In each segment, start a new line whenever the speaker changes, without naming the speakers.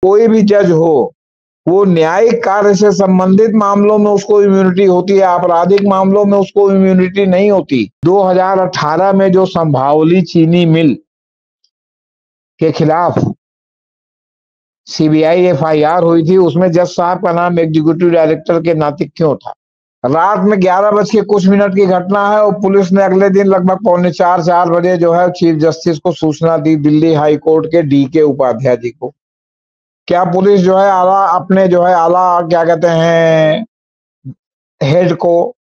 कोई भी जज हो, वो न्यायिक कार्य से संबंधित मामलों में उसको इम्यूनिटी होती है, आपराधिक मामलों में उसको इम्यूनिटी नहीं होती। 2018 में जो संभावली चीनी मिल के खिलाफ सीबीआई एफआईआर हुई थी, उसमें जज साहब का नाम एग्जीक्यूटिव डायरेक्टर के नाते क्यों था? रात में 11 बज के कुछ मिनट की घटना है और पुलिस ने अगले दिन लगभग 3:45-4 बजे जो है चीफ जस्टिस को सूचना दी, दिल्ली हाई कोर्ट के डीके उपाध्याय जी को। क्या पुलिस जो है आला अपने जो है आला क्या कहते हैं हेड को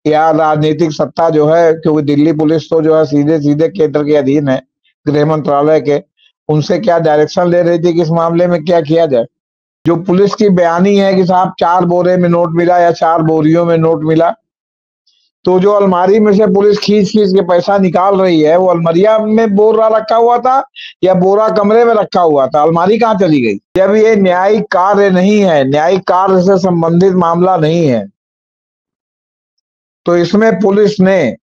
या राजनीतिक सत्ता जो है, क्योंकि दिल्ली पुलिस तो जो है सीधे सीधे केंद्र के अधीन है, गृह मंत्रालय के, उनसे क्या डायरेक्शन ले रही थी कि इस मामले में क्या किया जाए? जो पुलिस की बयानी है कि साहब 4 बोरे में नोट मिला या 4 बोरियों में नोट मिला, तो जो अलमारी में से पुलिस खींच खींच के पैसा निकाल रही है, वो अलमरिया में बोरा रखा हुआ था या बोरा कमरे में रखा हुआ था? अलमारी कहाँ चली गई? जब ये न्यायिक कार्य नहीं है, न्यायिक कार्य से संबंधित मामला नहीं है, तो इसमें पुलिस ने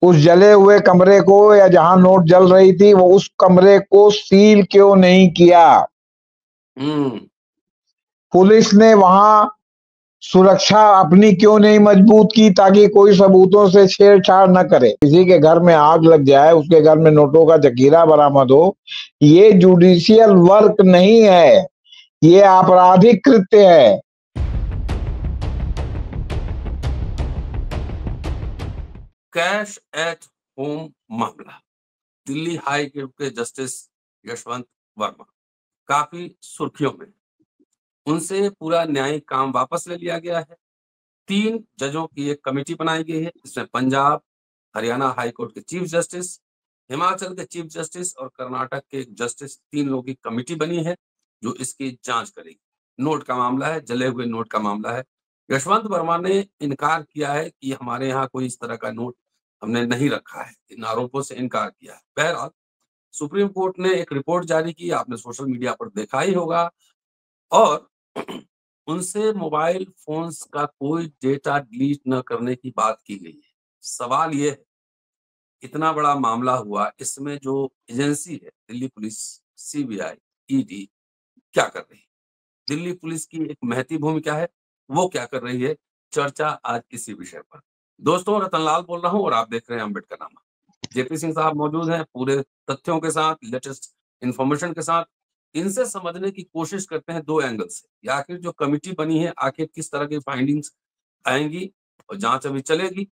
उस जले हुए कमरे को या जहां नोट जल रही थी वो उस कमरे को सील क्यों नहीं किया? पुलिस ने वहां सुरक्षा अपनी क्यों नहीं मजबूत की ताकि कोई सबूतों से छेड़छाड़ न करे? किसी के घर में आग लग जाए, उसके घर में नोटों का जखीरा बरामद हो, ये जुडिशियल वर्क नहीं है, ये आपराधिक कृत्य है।
कैश एट होम मामला, दिल्ली हाई कोर्ट के जस्टिस यशवंत वर्मा काफी सुर्खियों में, उनसे पूरा न्यायिक काम वापस ले लिया गया है। 3 जजों की एक कमेटी बनाई गई है, इसमें पंजाब हरियाणा हाई कोर्ट के चीफ जस्टिस, हिमाचल के चीफ जस्टिस और कर्नाटक के जस्टिस, 3 लोगों की कमेटी बनी है जो इसकी जांच करेगी। नोट का मामला है, जले हुए नोट का मामला है। यशवंत वर्मा ने इनकार किया है कि हमारे यहाँ कोई इस तरह का नोट हमने नहीं रखा है, इन आरोपों से इनकार किया है। बहरहाल सुप्रीम कोर्ट ने एक रिपोर्ट जारी की, आपने सोशल मीडिया पर देखा ही होगा, और उनसे मोबाइल फोन्स का कोई डेटा डिलीट न करने की बात की गई है। सवाल ये है, इतना बड़ा मामला हुआ, इसमें जो एजेंसी है दिल्ली पुलिस, सीबीआई, ईडी क्या कर रही है? दिल्ली पुलिस की एक महती भूमिका है, वो क्या कर रही है? चर्चा आज इसी विषय पर। दोस्तों, रतनलाल बोल रहा हूं और आप देख रहे हैं अम्बेडकरनामा। जेपी सिंह साहब मौजूद हैं पूरे तथ्यों के साथ, लेटेस्ट इंफॉर्मेशन के साथ। इनसे समझने की कोशिश करते हैं 2 एंगल से, या आखिर जो कमिटी बनी है आखिर किस तरह की फाइंडिंग्स आएंगी और जांच अभी चलेगी,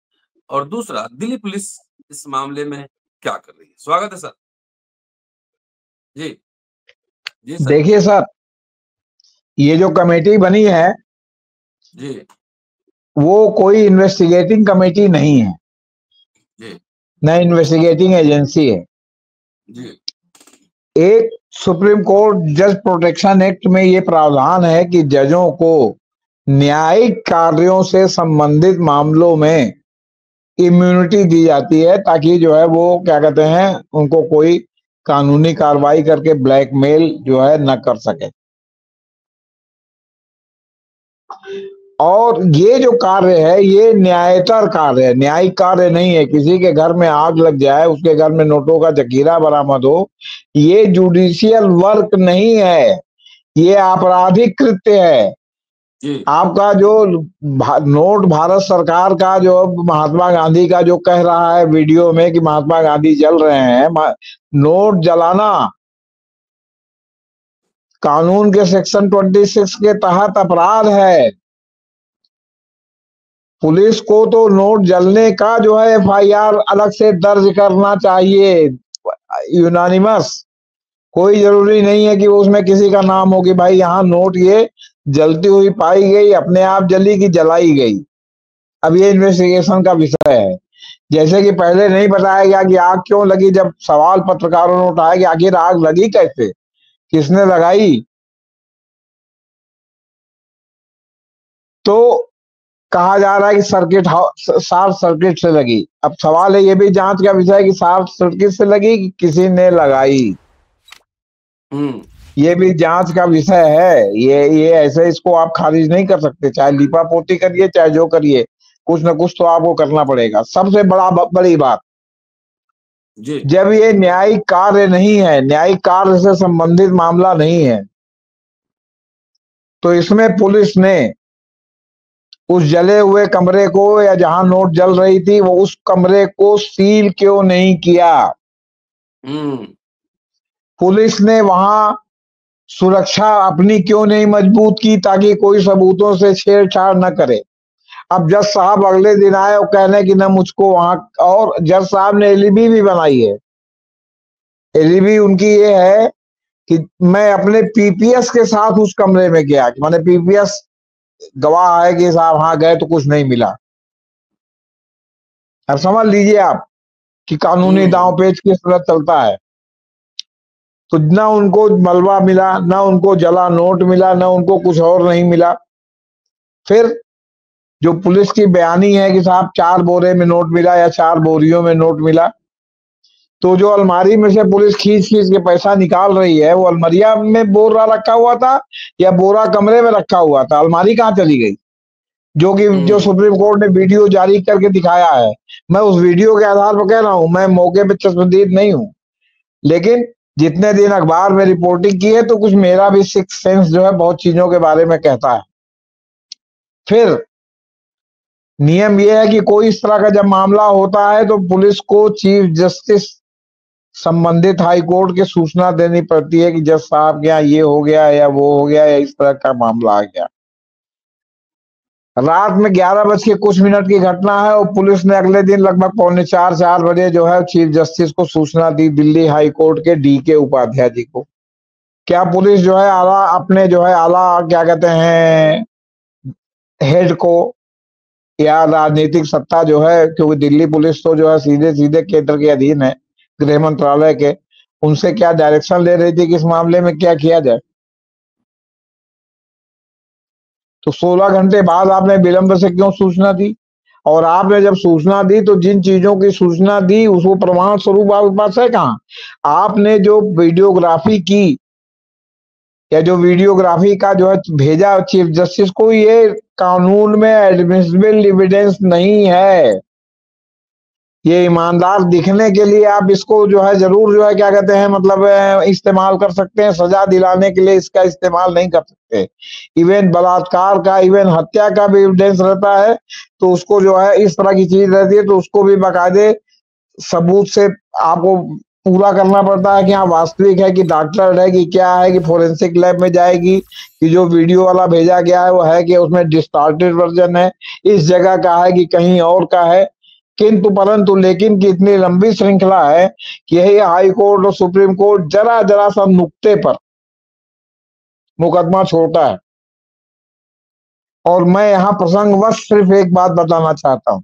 और दूसरा दिल्ली पुलिस इस मामले में क्या कर रही है। स्वागत है सर। जी जी सर।
देखिए सर, ये जो कमेटी बनी है
जी,
वो कोई इन्वेस्टिगेटिंग कमेटी नहीं है
जी,
न इन्वेस्टिगेटिंग एजेंसी है।
जी,
एक सुप्रीम कोर्ट जज प्रोटेक्शन एक्ट में ये प्रावधान है कि जजों को न्यायिक कार्यों से संबंधित मामलों में इम्यूनिटी दी जाती है ताकि जो है वो क्या कहते हैं उनको कोई कानूनी कार्रवाई करके ब्लैकमेल जो है न कर सके। और ये जो कार्य है ये न्यायतर कार्य है, न्यायिक कार्य नहीं है। किसी के घर में आग लग जाए, उसके घर में नोटों का जखीरा बरामद हो, ये जुडिशियल वर्क नहीं है, ये आपराधिक कृत्य है। आपका जो नोट भारत सरकार का जो महात्मा गांधी का जो कह रहा है वीडियो में कि महात्मा गांधी जल रहे हैं, नोट जलाना कानून के सेक्शन 26 के तहत अपराध है। पुलिस को तो नोट जलने का जो है एफआईआर अलग से दर्ज करना चाहिए, यूनानिमस। कोई जरूरी नहीं है कि उसमें किसी का नाम हो कि भाई यहाँ नोट ये जलती हुई पाई गई, अपने आप जली कि जलाई गई। अब ये इन्वेस्टिगेशन का विषय है। जैसे कि पहले नहीं बताया गया कि आग क्यों लगी, जब सवाल पत्रकारों ने उठाया कि आखिर आग लगी कैसे, किसने लगाई, तो कहा जा रहा है कि शॉर्ट सर्किट से लगी। अब सवाल है, ये भी जांच का विषय है कि शॉर्ट सर्किट से लगी कि किसी ने लगाई, ये भी जांच का विषय है। ये ऐसे इसको आप खारिज नहीं कर सकते, चाहे लीपापोती करिए चाहे जो करिए, कुछ न कुछ तो आपको करना पड़ेगा। सबसे बड़ी बात,
जी।
जब ये न्यायिक कार्य नहीं है, न्यायिक कार्य से संबंधित मामला नहीं है, तो इसमें पुलिस ने उस जले हुए कमरे को या जहां नोट जल रही थी वो उस कमरे को सील क्यों नहीं किया? पुलिस ने वहां सुरक्षा अपनी क्यों नहीं मजबूत की ताकि कोई सबूतों से छेड़छाड़ न करे? अब जज साहब अगले दिन आए और कहने कि ना मुझको वहां, और जज साहब ने एलईबी भी बनाई है। एलईबी उनकी ये है कि मैं अपने पीपीएस के साथ उस कमरे में गया, मैंने पीपीएस गवाह है कि साहब हाँ गए तो कुछ नहीं मिला। अब समझ लीजिए आप कि कानूनी दांव पेच किस तरह चलता है। तो ना उनको मलबा मिला, ना उनको जला नोट मिला, ना उनको कुछ और नहीं मिला। फिर जो पुलिस की बयानी है कि साहब 4 बोरे में नोट मिला या 4 बोरियों में नोट मिला, तो जो अलमारी में से पुलिस खींच-खींच के पैसा निकाल रही है, वो अलमारिया में बोरा रखा हुआ था या बोरा कमरे में रखा हुआ था? अलमारी कहाँ चली गई? जो सुप्रीम कोर्ट ने वीडियो जारी करके दिखाया है। मैं उस वीडियो के आधार पर कह रहा हूं, मैं मौके पे चश्मदीद नहीं हूं, लेकिन जितने दिन अखबार में रिपोर्टिंग की है तो कुछ मेरा भी सिक्स सेंस जो है बहुत चीजों के बारे में कहता है। फिर नियम यह है कि कोई इस तरह का जब मामला होता है तो पुलिस को चीफ जस्टिस संबंधित हाई कोर्ट की सूचना देनी पड़ती है कि जज साहब के यहाँ ये हो गया या वो हो गया या इस तरह का मामला आ गया। रात में 11 बज के कुछ मिनट की घटना है और पुलिस ने अगले दिन लगभग 3:45-4 बजे जो है चीफ जस्टिस को सूचना दी, दिल्ली हाई कोर्ट के डीके उपाध्याय जी को। क्या पुलिस जो है आला अपने जो है आला क्या कहते हैं हेड को या राजनीतिक सत्ता जो है, क्योंकि दिल्ली पुलिस तो जो है सीधे सीधे केंद्र के अधीन है, गृह मंत्रालय के, उनसे क्या डायरेक्शन ले रही थी कि इस मामले में क्या किया जाए? तो 16 घंटे बाद आपने विलंब से क्यों सूचना दी? और आपने जब सूचना दी तो जिन चीजों की सूचना दी उसको प्रमाण स्वरूप आपके पास है कहाँ? आपने जो वीडियोग्राफी की या जो वीडियोग्राफी का जो है भेजा चीफ जस्टिस को, ये कानून में एडमिसिबल एविडेंस नहीं है। ये ईमानदार दिखने के लिए आप इसको जो है जरूर जो है क्या कहते हैं मतलब इस्तेमाल कर सकते हैं, सजा दिलाने के लिए इसका इस्तेमाल नहीं कर सकते। इवन बलात्कार का, इवन हत्या का भी एविडेंस रहता है तो उसको जो है इस तरह की चीज रहती है तो उसको भी बाकायदे सबूत से आपको पूरा करना पड़ता है कि हाँ वास्तविक है कि डॉक्टर है कि क्या है कि फोरेंसिक लैब में जाएगी कि जो वीडियो वाला भेजा गया है वो है कि उसमें डिस्टॉर्टेड वर्जन है, इस जगह का है कि कहीं और का है। किंतु परंतु लेकिन की इतनी लंबी श्रृंखला है कि यही हाई कोर्ट और सुप्रीम कोर्ट जरा जरा सा नुक्ते पर मुकदमा छोड़ता है। और मैं यहां प्रसंगवश सिर्फ एक बात बताना चाहता हूं,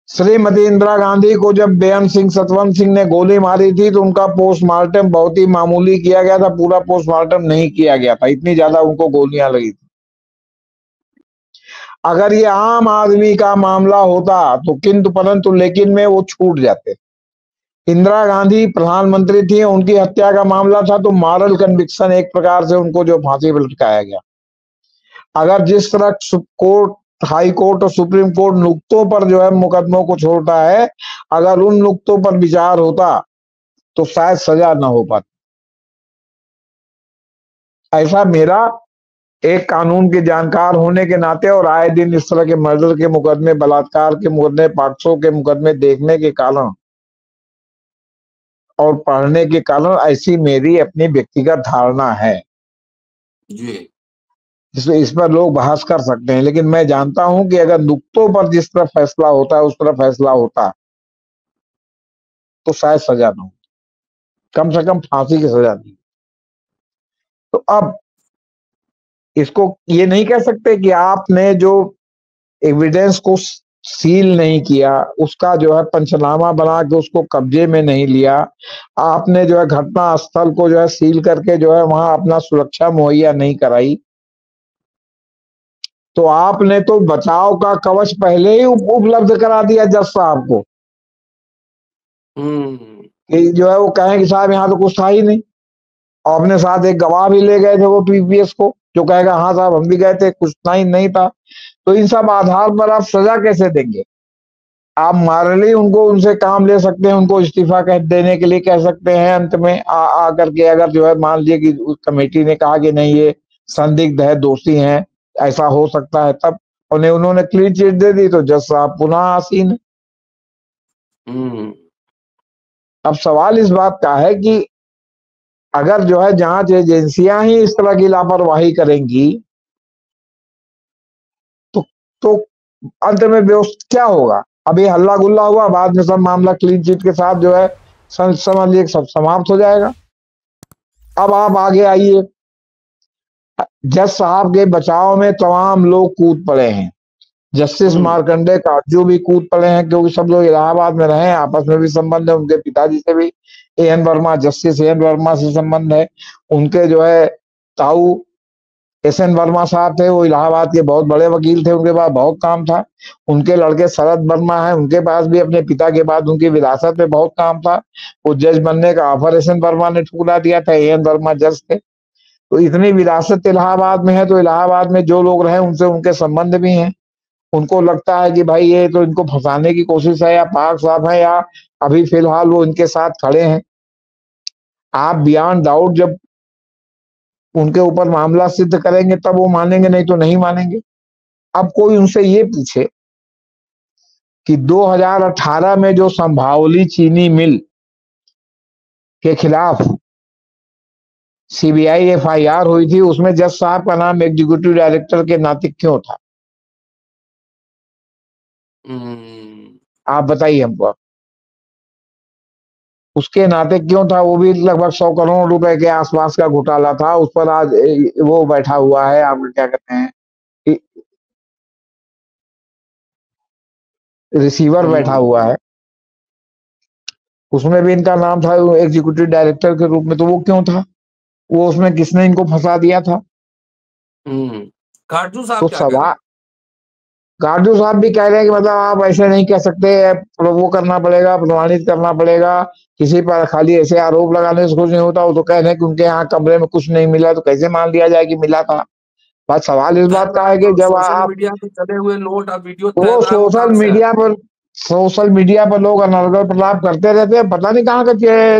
श्रीमती इंदिरा गांधी को जब बेअंत सिंह सतवंत सिंह ने गोली मारी थी तो उनका पोस्टमार्टम बहुत ही मामूली किया गया था, पूरा पोस्टमार्टम नहीं किया गया था, इतनी ज्यादा उनको गोलियां लगी थी। अगर ये आम आदमी का मामला होता तो किंतु परंतु लेकिन में वो छूट जाते। इंदिरा गांधी प्रधानमंत्री थी, उनकी हत्या का मामला था तो मॉरल कन्विक्शन एक प्रकार से उनको जो फांसी पर लटकाया गया। अगर जिस तरह कोर्ट, हाई कोर्ट और सुप्रीम कोर्ट नुक्तों पर जो है मुकदमों को छोड़ता है, अगर उन नुक्तों पर विचार होता तो शायद सजा न हो पाती। ऐसा मेरा एक कानून के जानकार होने के नाते और आए दिन इस तरह के मर्डर के मुकदमे, बलात्कार के मुकदमे, पॉक्सो के मुकदमे देखने के कारण और पढ़ने के कारण ऐसी मेरी अपनी व्यक्तिगत धारणा है।
जी।
इस पर लोग बहस कर सकते हैं, लेकिन मैं जानता हूं कि अगर नुक्तों पर जिस तरह फैसला होता है उस तरह फैसला होता तो शायद सजा न हो, कम से कम फांसी की सजा नहीं। तो अब इसको ये नहीं कह सकते कि आपने जो एविडेंस को सील नहीं किया, उसका जो है पंचनामा बना के उसको कब्जे में नहीं लिया, आपने जो है घटना स्थल को जो है सील करके जो है वहां अपना सुरक्षा मुहैया नहीं कराई, तो आपने तो बचाव का कवच पहले ही उपलब्ध करा दिया जज साहब को कि जो है वो कहें कि साहब यहाँ तो कुछ था ही नहीं। और अपने साथ एक गवाह भी ले गए थे वो पीपीएस को, जो कहेगा हाँ साहब हम भी गए थे, कुछ नहीं था। तो इन सब आधार पर आप सजा कैसे देंगे? आप मारली उनको उनसे काम ले सकते हैं, उनको इस्तीफा कह देने के लिए कह सकते हैं अंत में आ करके, अगर जो है मान लीजिए कि उस कमेटी ने कहा कि नहीं ये संदिग्ध है, दोषी हैं, ऐसा हो सकता है, तब उन्हें उन्होंने क्लीन चिट दे दी तो जज साहब पुनः आसीन है। अब सवाल इस बात का है कि अगर जो है जांच एजेंसियां ही इस तरह की लापरवाही करेंगी तो अंत में व्यवस्था क्या होगा? अभी हल्ला गुल्ला हुआ, बाद में सब मामला क्लीन चिट के साथ जो है समझ लीजिए सब समाप्त हो जाएगा। अब आप आगे आइए, जज साहब के बचाव में तमाम लोग कूद पड़े हैं। जस्टिस मार्कंडे काटजू भी कूद पड़े हैं, क्योंकि सब लोग इलाहाबाद में रहे, आपस में भी संबंध है, उनके पिताजी से भी A N Verma, justice A N Verma से संबंध है। उनके जो है ताऊ एसएन वर्मा साहब थे, वो इलाहाबाद के बहुत बड़े वकील थे, उनके पास बहुत काम था। उनके लड़के शरद वर्मा है, उनके पास भी अपने पिता के बाद उनकी विरासत में बहुत काम था। वो जज बनने का ऑफर एसएन वर्मा ने ठुकरा दिया था, एएन वर्मा जज थे। तो इतनी विरासत इलाहाबाद में है, तो इलाहाबाद में जो लोग रहे उनसे उनके संबंध भी हैं। उनको लगता है कि भाई ये तो इनको फंसाने की कोशिश है, या पाक साहब है, या अभी फिलहाल वो इनके साथ खड़े हैं। आप बियॉन्ड डाउट जब उनके ऊपर मामला सिद्ध करेंगे तब वो मानेंगे, नहीं तो नहीं मानेंगे। अब कोई उनसे ये पूछे कि 2018 में जो संभावली चीनी मिल के खिलाफ सीबीआई एफआईआर हुई थी, उसमें जज साहब का नाम एग्जीक्यूटिव डायरेक्टर के नाते क्यों था? आप बताइए हमको। उसके नाते क्यों था? वो भी लगभग 100 करोड़ रुपए के आसपास का घोटाला था। उस पर आज वो बैठा हुआ है, आप क्या कहते हैं, रिसीवर बैठा हुआ है। उसमें भी इनका नाम था एग्जीक्यूटिव डायरेक्टर के रूप में। तो वो क्यों था? वो उसमें किसने इनको फंसा दिया था?
काटजू साहब
तो
क्या कह रहे हैं?
काटजू साहब भी कह रहे हैं कि मतलब आप ऐसे नहीं कह सकते, वो करना पड़ेगा, प्रमाणित करना पड़ेगा। किसी पर खाली ऐसे आरोप लगाने से कुछ नहीं होता। वो तो कह रहे हैं कि उनके यहाँ कमरे में कुछ नहीं मिला, तो कैसे मान लिया जाए कि मिला था? बात सवाल इस बात का है कि जब
सोशल
आप
मीडिया पे चले हुए नोट और वीडियो
वो
तैर रहा है, वो
सोशल मीडिया पर लोग अनर्गल प्रलाप करते रहते हैं। पता नहीं कहाँ का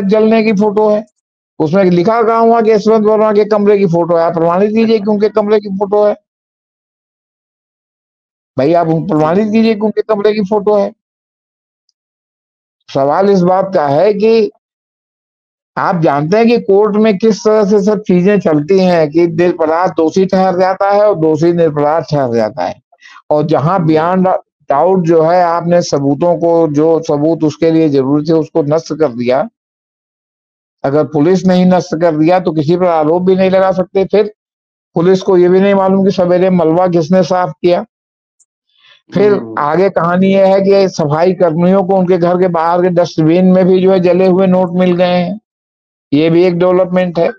जलने की फोटो है। उसमें लिखा कहाँ हुआ कि यशवंत वर्मा के कमरे की फोटो है? प्रमाणित कीजिए कि उनके कमरे की फोटो है। भाई आप प्रमाणित कीजिए कि उनके कमरे की फोटो है। सवाल इस बात का है कि आप जानते हैं कि कोर्ट में किस तरह से सब चीजें चलती हैं कि निरपराध दोषी ठहर जाता है और दोषी निरपराध ठहर जाता है। और जहां बियॉन्ड डाउट जो है आपने सबूतों को, जो सबूत उसके लिए जरूरी थे उसको नष्ट कर दिया। अगर पुलिस नहीं नष्ट कर दिया तो किसी पर आरोप भी नहीं लगा सकते। फिर पुलिस को ये भी नहीं मालूम कि सवेरे मलबा किसने साफ किया। फिर आगे कहानी यह है कि सफाई कर्मियों को उनके घर के बाहर के डस्टबिन में भी जो है जले हुए नोट मिल गए हैं। ये भी एक डेवलपमेंट है।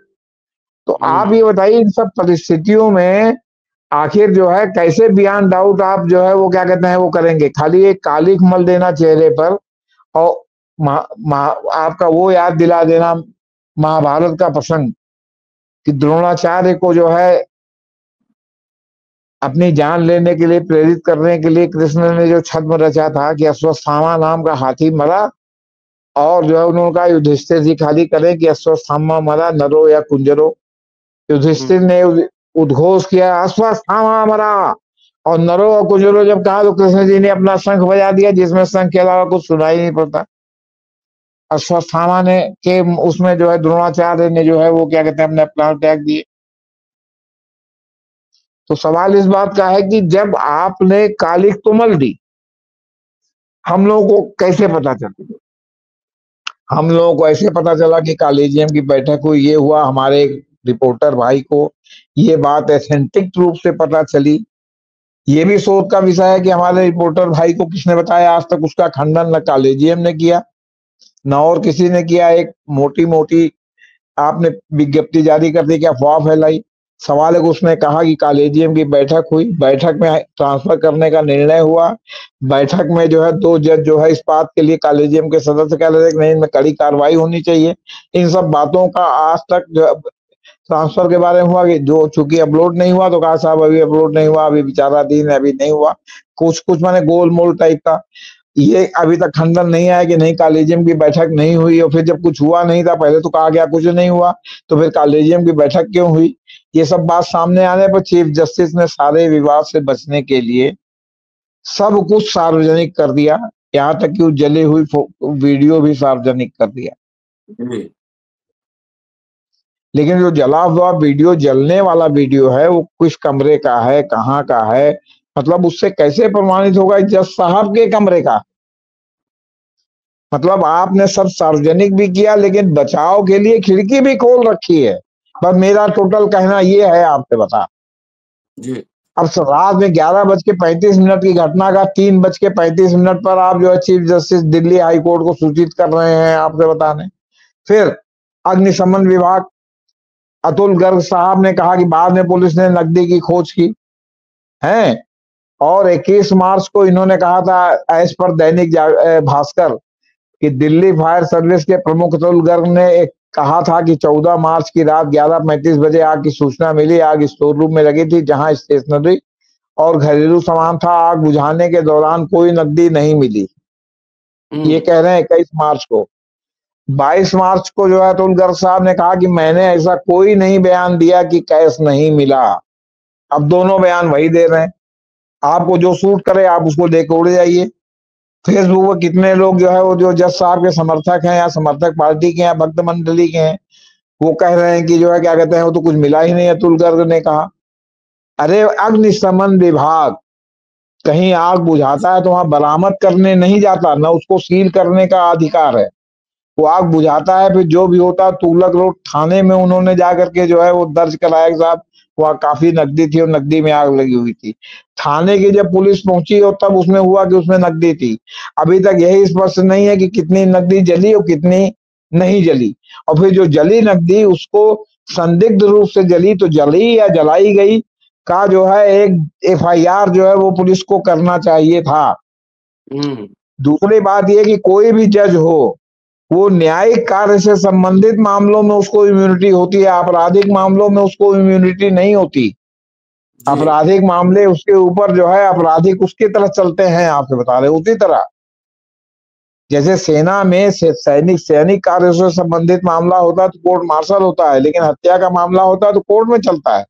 तो आप ये बताइए, इन सब परिस्थितियों में आखिर जो है कैसे बियॉन्ड डाउट आप जो है वो क्या कहते हैं वो करेंगे? खाली एक कालिख मल देना चेहरे पर और आपका वो याद दिला देना महाभारत का प्रसंग कि द्रोणाचार्य को जो है अपनी जान लेने के लिए प्रेरित करने के लिए कृष्ण ने जो छद्म रचा था कि अश्वत्थामा नाम का हाथी मरा, और जो है उन्होंने कहा युधिष्ठिर जी खाली करें कि अश्वत्थामा मरा नरो या कुंजरो। युधिष्ठिर ने उद्घोष किया अश्वत्थामा मरा, और नरो और कुंजरो जब कहा तो कृष्ण जी ने अपना शंख बजा दिया, जिसमें शंख के अलावा कुछ सुनाई नहीं पड़ता। अश्वत्थामा ने के उसमें जो है द्रोणाचार्य ने जो है वो क्या कहते हैं अपने प्राण त्याग दिए। तो सवाल इस बात का है कि जब आपने कालिख तो मल दी, हम लोगों को कैसे पता चला? हम लोगों को ऐसे पता चला कि कॉलेजियम की बैठक हुई, ये हुआ। हमारे रिपोर्टर भाई को ये बात एथेंटिक रूप से पता चली। ये भी शोध का विषय है कि हमारे रिपोर्टर भाई को किसने बताया। आज तक उसका खंडन न कॉलेजियम ने किया न और किसी ने किया। एक मोटी मोटी आपने विज्ञप्ति जारी कर दी कि अफवाह फैलाई। सवाल है कि उसने कहा कि कॉलेजियम की बैठक हुई, बैठक में ट्रांसफर करने का निर्णय हुआ। बैठक में जो है 2 जज जो है इस बात के लिए कॉलेजियम के सदस्य कह रहे थे कि नहीं, इनमें कड़ी कार्रवाई होनी चाहिए। इन सब बातों का आज तक जो ट्रांसफर के बारे में हुआ कि जो चूंकि अपलोड नहीं हुआ तो कहा साहब अभी अपलोड नहीं हुआ, अभी विचाराधीन है, अभी नहीं हुआ। कुछ कुछ माने गोलमोल टाइप का। ये अभी तक खंडन नहीं आया कि नहीं कॉलेजियम की बैठक नहीं हुई, और फिर जब कुछ हुआ नहीं था, पहले तो कहा गया कुछ नहीं हुआ, तो फिर कॉलेजियम की बैठक क्यों हुई? ये सब बात सामने आने पर चीफ जस्टिस ने सारे विवाद से बचने के लिए सब कुछ सार्वजनिक कर दिया, यहाँ तक कि वो जली हुई वीडियो भी सार्वजनिक कर दिया। लेकिन जो जला हुआ वीडियो, जलने वाला वीडियो है, वो किस कमरे का है, कहाँ का है, मतलब उससे कैसे प्रमाणित होगा जज साहब के कमरे का? मतलब आपने सब सार्वजनिक भी किया, लेकिन बचाव के लिए खिड़की भी खोल रखी है। पर मेरा टोटल कहना ये है आपसे बता
जी।
अब रात में 11:35 की घटना का 3:35 पर आप जो है chief justice Delhi high court को सूचित कर रहे हैं आपसे बताने। फिर अग्निशमन विभाग अतुल गर्ग साहब ने कहा कि बाद में पुलिस ने नकदी की खोज की है, और 21 मार्च को इन्होंने कहा था एज पर दैनिक भास्कर कि दिल्ली फायर सर्विस के प्रमुख अतुल गर्ग ने एक कहा था कि 14 मार्च की रात 11:35 बजे आग की सूचना मिली। आग स्टोर रूम में लगी थी जहां स्टेशनरी और घरेलू सामान था। आग बुझाने के दौरान कोई नकदी नहीं मिली। ये कह रहे हैं 21 मार्च को। 22 मार्च को जो है अतुल गर्ग साहब ने कहा कि मैंने ऐसा कोई नहीं बयान दिया कि कैश नहीं मिला। अब दोनों बयान वही दे रहे हैं। आपको जो सूट करे आप उसको लेकर उड़ जाइए। फेसबुक पर कितने लोग जो है वो जो जज साहब के समर्थक हैं या समर्थक पार्टी के हैं, भक्त मंडली के हैं, वो कह रहे हैं कि जो है क्या कहते हैं वो तो कुछ मिला ही नहीं। अतुल गर्ग ने कहा अरे अग्निशमन विभाग कहीं आग बुझाता है तो वहां बरामद करने नहीं जाता, ना उसको सील करने का अधिकार है। वो आग बुझाता है, फिर जो भी होता तुगलक रोड थाने में उन्होंने जाकर के जो है वो दर्ज कराया साहब वहां काफी नकदी थी और नकदी में आग लगी हुई थी। थाने की जब पुलिस पहुंची और तब उसमें हुआ कि उसमें नकदी थी। अभी तक यही स्पष्ट नहीं है कि कितनी नकदी जली और कितनी नहीं जली, और फिर जो जली नकदी उसको संदिग्ध रूप से जली तो जली या जलाई गई का जो है एक FIR जो है वो पुलिस को करना चाहिए था। दूसरी बात यह कि कोई भी जज हो वो न्यायिक कार्य से संबंधित मामलों में उसको इम्यूनिटी होती है, आपराधिक मामलों में उसको इम्यूनिटी नहीं होती। आपराधिक मामले उसके ऊपर जो है आपराधिक उसकी तरह चलते हैं, आपसे बता रहे उसी तरह जैसे सेना में सैनिक कार्य से संबंधित मामला होता है तो कोर्ट मार्शल होता है, लेकिन हत्या का मामला होता है तो कोर्ट में चलता है।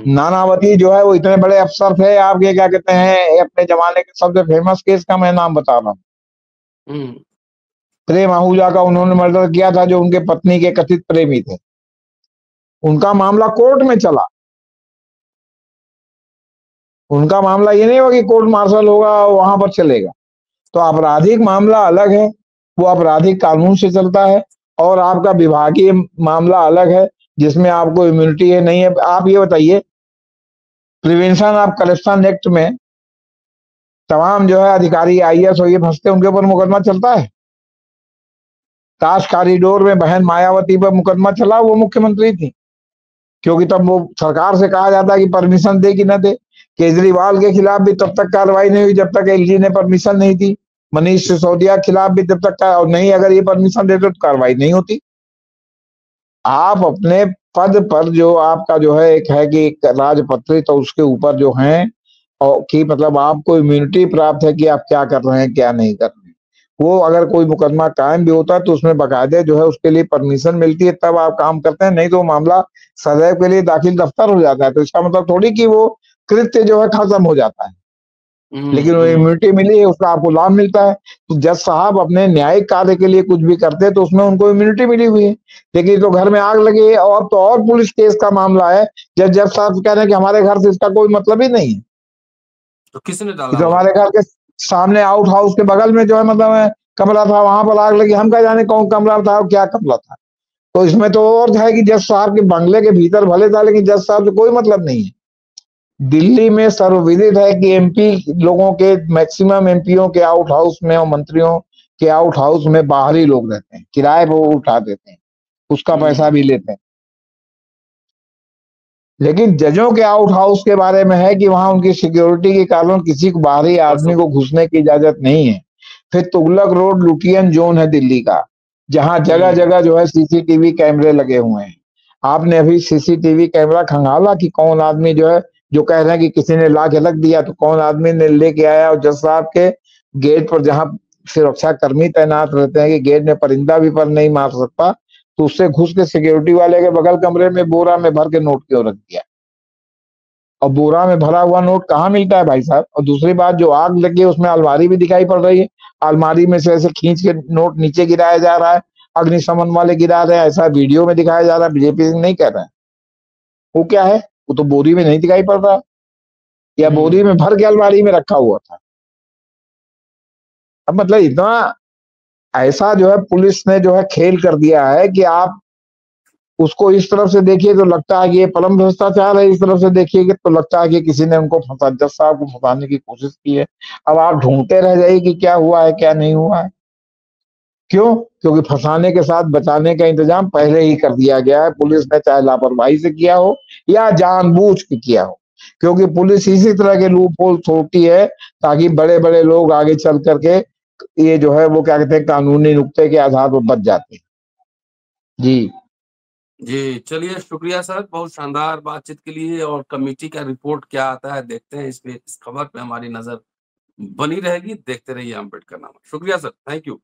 नानावती जो है वो इतने बड़े अफसर थे आपके क्या कहते हैं अपने जमाने के सबसे फेमस केस का मैं नाम बता रहा हूँ। प्रेम आहूजा का उन्होंने मर्डर किया था, जो उनके पत्नी के कथित प्रेमी थे। उनका मामला कोर्ट में चला। उनका मामला ये नहीं होगा कि कोर्ट मार्शल होगा वहां पर चलेगा। तो आपराधिक मामला अलग है, वो आपराधिक कानून से चलता है, और आपका विभागीय मामला अलग है जिसमें आपको इम्यूनिटी है नहीं है। आप ये बताइए प्रिवेंशन ऑफ करप्शन एक्ट में तमाम जो है अधिकारी IAS और ये फंसते उनके ऊपर मुकदमा चलता है। ताश कॉरिडोर में बहन मायावती पर मुकदमा चला, वो मुख्यमंत्री थी, क्योंकि तब वो सरकार से कहा जाता है कि परमिशन दे कि न दे। केजरीवाल के खिलाफ भी तब तक कार्रवाई नहीं हुई जब तक LG ने परमिशन नहीं दी। मनीष सिसोदिया के खिलाफ भी तब तक नहीं, अगर ये परमिशन देते तो कार्रवाई नहीं होती। आप अपने पद पर जो आपका जो है एक है कि राजपत्रित तो उसके ऊपर जो है और कि मतलब आपको इम्यूनिटी प्राप्त है कि आप क्या कर रहे हैं क्या नहीं कर रहे हैं। वो अगर कोई मुकदमा कायम भी होता है तो उसमें बाकायदे जो है उसके लिए परमिशन मिलती है, तब आप काम करते हैं, नहीं तो मामला सदैव के लिए दाखिल दफ्तर हो जाता है। तो इसका मतलब थोड़ी कि वो कृत्य जो है खत्म हो जाता है, लेकिन वो इम्यूनिटी मिली है उसका आपको लाभ मिलता है। तो जज साहब अपने न्यायिक कार्य के लिए कुछ भी करते हैं तो उसमें उनको इम्यूनिटी मिली हुई है। लेकिन तो घर में आग लगी है और तो और पुलिस केस का मामला है, जज साहब कह रहे हैं कि हमारे घर से इसका कोई मतलब ही नहीं है।
तो किसने डाला?
तो हमारे घर के सामने आउट हाउस के बगल में जो है मतलब कमरा था, वहां पर आग लगी। हम क्या जाने कौन कमरा था और क्या कमरा था। तो इसमें तो और है कि जज साहब के बंगले के भीतर भले था, लेकिन जज साहब से कोई मतलब नहीं है। दिल्ली में सर्वविदित है कि MP लोगों के मैक्सिमम MPओं के आउट हाउस में और मंत्रियों के आउट हाउस में बाहरी लोग रहते हैं, किराए पर वो उठा देते हैं, उसका पैसा भी लेते हैं। लेकिन जजों के आउट हाउस के बारे में है कि वहां उनकी सिक्योरिटी के कारण किसी को बाहरी आदमी को घुसने की इजाजत नहीं है। फिर तुगलक रोड लुटियन जोन है दिल्ली का, जहां जगह जगह जो है CCTV कैमरे लगे हुए हैं। आपने अभी CCTV कैमरा खंगाला कि कौन आदमी जो है जो कह रहे हैं कि किसी ने ला के रख दिया, तो कौन आदमी ने लेके आया और जज साहब के गेट पर जहां सुरक्षा कर्मी तैनात रहते हैं कि गेट में परिंदा भी पर नहीं मार सकता, तो उससे घुस के सिक्योरिटी वाले के बगल कमरे में बोरा में भर के नोट क्यों रख दिया? और बोरा में भरा हुआ नोट कहाँ मिलता है भाई साहब? और दूसरी बात, जो आग लगी है उसमें अलमारी भी दिखाई पड़ रही है, अलमारी में से ऐसे खींच के नोट नीचे गिराया जा रहा है, अग्निशमन वाले गिरा रहे हैं, ऐसा वीडियो में दिखाया जा रहा है, बीजेपी सिंह नहीं कह रहे हैं। वो क्या है? वो तो बोरी में नहीं दिखाई पड़ रहा, या बोरी में भर के अलमारी में रखा हुआ था। अब मतलब इतना ऐसा जो है पुलिस ने जो है खेल कर दिया है कि आप उसको इस तरफ से देखिए तो लगता है कि ये परम भ्रष्टाचार है, इस तरफ से देखिए तो लगता है कि किसी ने उनको जज साहब को फंसाने की कोशिश की है। अब आप ढूंढते रह जाइए कि क्या हुआ है क्या नहीं हुआ है। क्यों? क्योंकि फंसाने के साथ बचाने का इंतजाम पहले ही कर दिया गया है पुलिस ने, चाहे लापरवाही से किया हो या जानबूझ के किया हो। क्योंकि पुलिस इसी तरह के लूप होल छोड़ती है ताकि बड़े बड़े लोग आगे चल करके ये जो है वो क्या कहते हैं कानूनी नुक्ते के आधार पर बच जाते हैं। जी
जी, चलिए शुक्रिया सर, बहुत शानदार बातचीत के लिए। और कमेटी का रिपोर्ट क्या आता है देखते हैं, इस खबर पे हमारी नजर बनी रहेगी। देखते रहिए अम्बेडकर नामा। शुक्रिया सर, थैंक यू।